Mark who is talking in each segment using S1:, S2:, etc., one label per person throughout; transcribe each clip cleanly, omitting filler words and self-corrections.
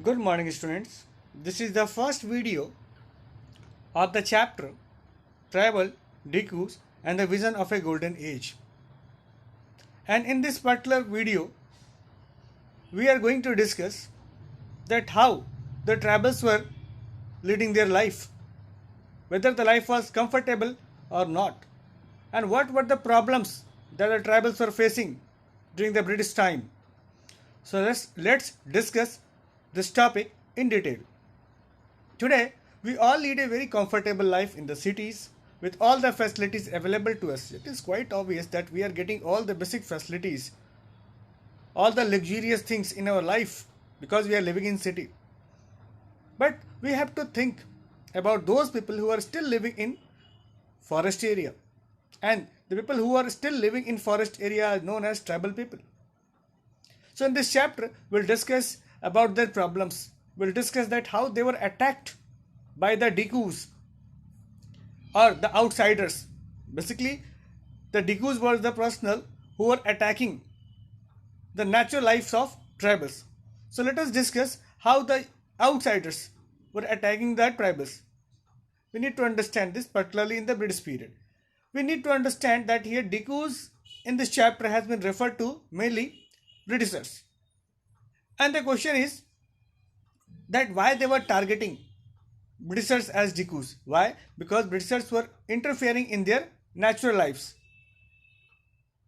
S1: Good morning, students. This is the first video of the chapter Travel, Decus, and the Vision of a Golden Age. And in this particular video, we are going to discuss that how the tribals were leading their life, whether the life was comfortable or not, and what were the problems that the tribals were facing during the British time. So let's discuss this topic in detail. Today, we all lead a very comfortable life in the cities with all the facilities available to us. It is quite obvious that we are getting all the basic facilities, all the luxurious things in our life because we are living in city. But we have to think about those people who are still living in forest area. And the people who are still living in forest area are known as tribal people. So in this chapter, we'll discuss about their problems. We'll discuss that how they were attacked by the Decus or the outsiders. Basically, the Decus were the personnel who were attacking the natural lives of tribals. So let us discuss how the outsiders were attacking the tribals. We need to understand this, particularly in the British period. We need to understand that here Decus in this chapter has been referred to mainly Britishers. And the question is that why they were targeting Britishers as Decus. Why? Because Britishers were interfering in their natural lives.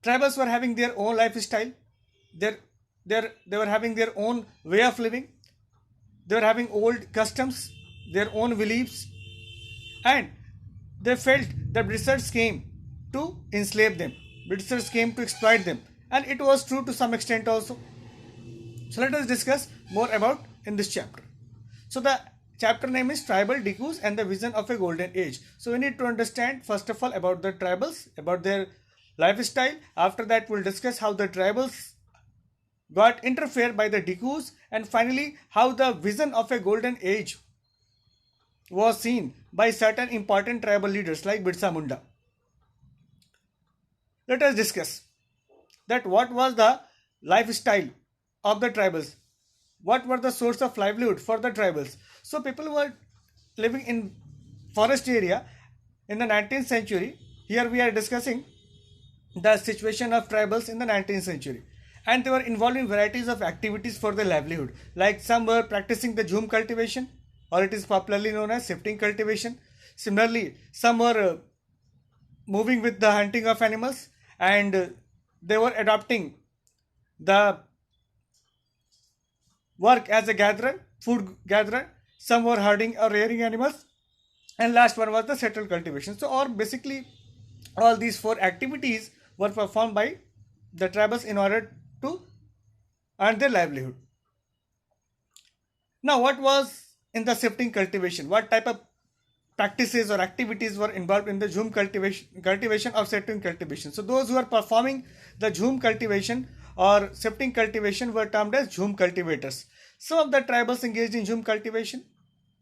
S1: Tribals were having their own lifestyle. They were having their own way of living. They were having old customs, their own beliefs. And they felt that Britishers came to enslave them. Britishers came to exploit them. And it was true to some extent also. So let us discuss more about in this chapter. So the chapter name is Tribal Decus and the Vision of a Golden Age. So we need to understand first of all about the tribals, about their lifestyle. After that we'll discuss how the tribals got interfered by the Decus, and finally how the vision of a golden age was seen by certain important tribal leaders like Birsa Munda. Let us discuss that what was the lifestyle of the tribals, what were the source of livelihood for the tribals. So people were living in forest area in the 19th century. Here we are discussing the situation of tribals in the 19th century, and they were involved in varieties of activities for their livelihood, like some were practicing the jhum cultivation, or it is popularly known as shifting cultivation. Similarly, some were moving with the hunting of animals, and they were adopting the work as a gatherer, food gatherer. Some were herding or rearing animals, and last one was the settled cultivation. So, or basically, all these four activities were performed by the tribals in order to earn their livelihood. Now, what was in the shifting cultivation? What type of practices or activities were involved in the jhum cultivation or shifting cultivation? So, those who are performing the jhum cultivation or shifting cultivation were termed as jhum cultivators. Some of the tribals engaged in jhum cultivation,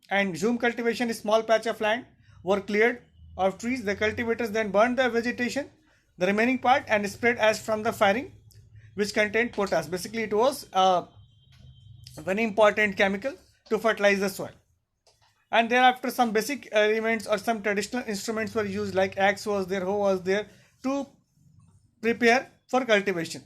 S1: and jhum cultivation, a small patch of land, were cleared of trees. The cultivators then burned the vegetation, the remaining part, and spread ash from the firing, which contained potash. Basically, it was a very important chemical to fertilize the soil. And thereafter, some basic elements or some traditional instruments were used, like axe was there, hoe was there, to prepare for cultivation.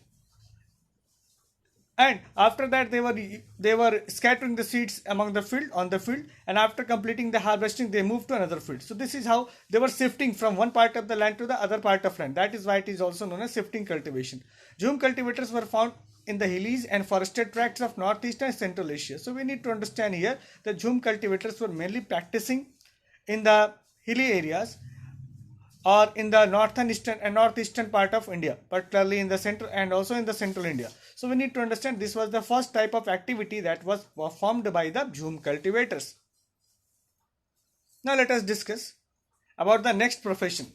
S1: And after that they were scattering the seeds among the field on the field, and after completing the harvesting they moved to another field. So this is how they were shifting from one part of the land to the other part of land. That is why it is also known as shifting cultivation. Jhum cultivators were found in the hillies and forested tracts of northeast and central Asia. So we need to understand here that jhum cultivators were mainly practicing in the hilly areas or in the northern eastern and northeastern part of India, particularly in the central and also in the central India. So we need to understand this was the first type of activity that was performed by the jhum cultivators. Now let us discuss about the next profession.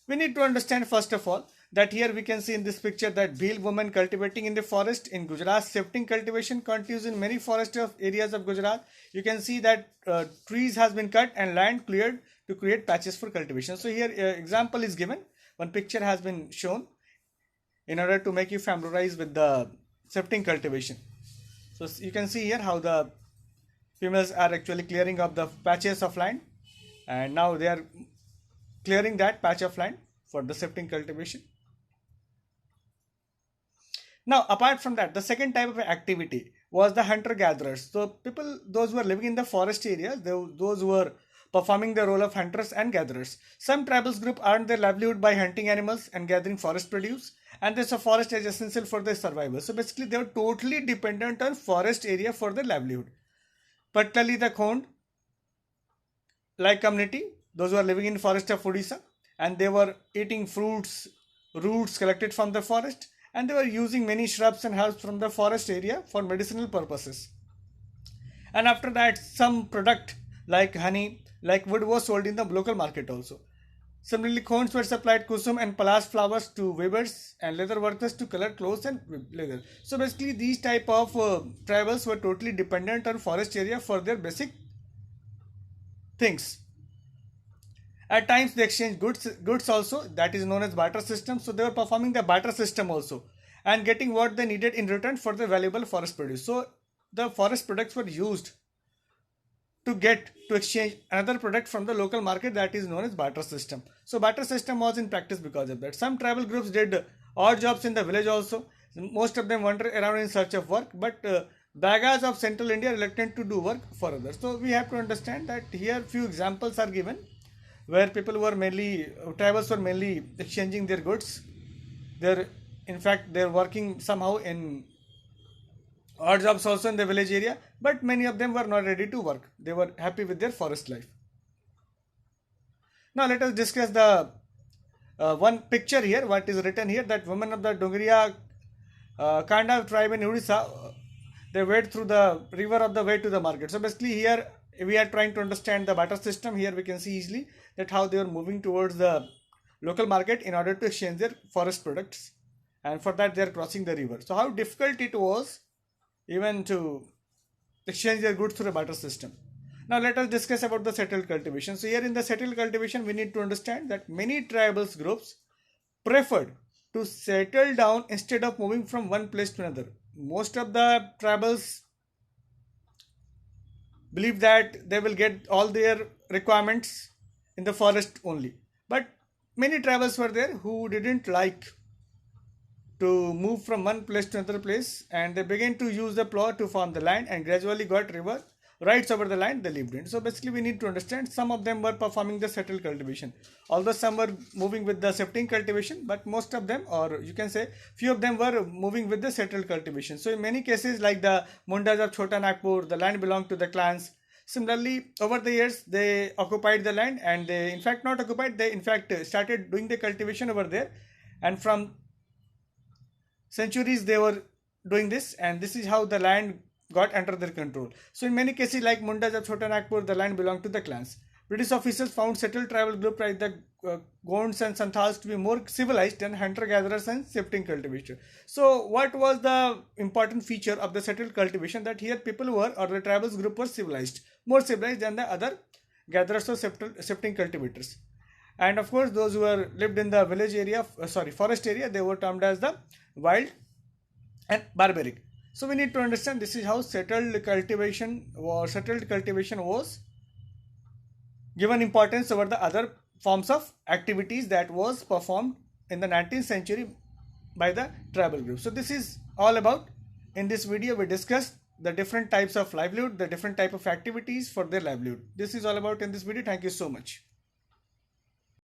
S1: We need to understand first of all that here we can see in this picture that Bhil women cultivating in the forest in Gujarat. Shifting cultivation continues in many forest areas of Gujarat. You can see that trees has been cut and land cleared to create patches for cultivation. So here example is given. One picture has been shown in order to make you familiarize with the shifting cultivation. So you can see here how the females are actually clearing up the patches of land, and now they are clearing that patch of land for the shifting cultivation. Now, apart from that, the second type of activity was the hunter gatherers. So, people, those who were living in the forest areas, those who were performing the role of hunters and gatherers. Some tribals group earned their livelihood by hunting animals and gathering forest produce, and this forest is essential for their survival. So, basically, they were totally dependent on forest area for their livelihood. Particularly the Khond like community, those who are living in forest of Odisha, and they were eating fruits, roots collected from the forest, and they were using many shrubs and herbs from the forest area for medicinal purposes. And after that, some product like honey, like wood was sold in the local market also. Similarly, Khonds were supplied kusum and palash flowers to weavers and leather workers to color clothes and leather. So basically, these type of tribals were totally dependent on forest area for their basic things. At times they exchange goods also, that is known as barter system. So they were performing the barter system also and getting what they needed in return for the valuable forest produce. So the forest products were used to exchange another product from the local market, that is known as barter system. So barter system was in practice because of that. Some tribal groups did odd jobs in the village also. Most of them wandered around in search of work, but Dagas of central India reluctant to do work for others. So we have to understand that here few examples are given where people were mainly, tribals were mainly exchanging their goods. They're working somehow in odd jobs also in the village area, but many of them were not ready to work. They were happy with their forest life. Now let us discuss the one picture here, what is written here, that women of the Dongriya Kanda tribe in Odisha, they wade through the river of the way to the market. So basically here we are trying to understand the barter system. Here we can see easily that how they are moving towards the local market in order to exchange their forest products, and for that they are crossing the river. So how difficult it was even to exchange their goods through a barter system. Now let us discuss about the settled cultivation. So here in the settled cultivation we need to understand that many tribal groups preferred to settle down instead of moving from one place to another. Most of the tribals believe that they will get all their requirements in the forest only. But many tribals were there who didn't like to move from one place to another place, and they began to use the plow to farm the land and gradually got river rights over the land they lived in. So basically we need to understand some of them were performing the settled cultivation, although some were moving with the shifting cultivation, but most of them, or you can say few of them, were moving with the settled cultivation. So in many cases like the Mundas of Chota Nagpur, the land belonged to the clans. Similarly, over the years they occupied the land, and they in fact not occupied, they in fact started doing the cultivation over there, and from centuries they were doing this, and this is how the land got under their control. So in many cases like Mundas of Chota Nagpur, the land belonged to the clans. British officials found settled tribal groups like the Gonds and Santals to be more civilized than hunter-gatherers and shifting cultivation. So what was the important feature of the settled cultivation? That here people were, or the tribal group were civilized, more civilized than the other gatherers or shifting cultivators. And of course those who were lived in the village area, forest area, they were termed as the wild and barbaric. So we need to understand this is how settled cultivation was given importance over the other forms of activities that was performed in the 19th century by the tribal group. So this is all about. In this video we discussed the different types of livelihood, the different type of activities for their livelihood. This is all about in this video. Thank you so much.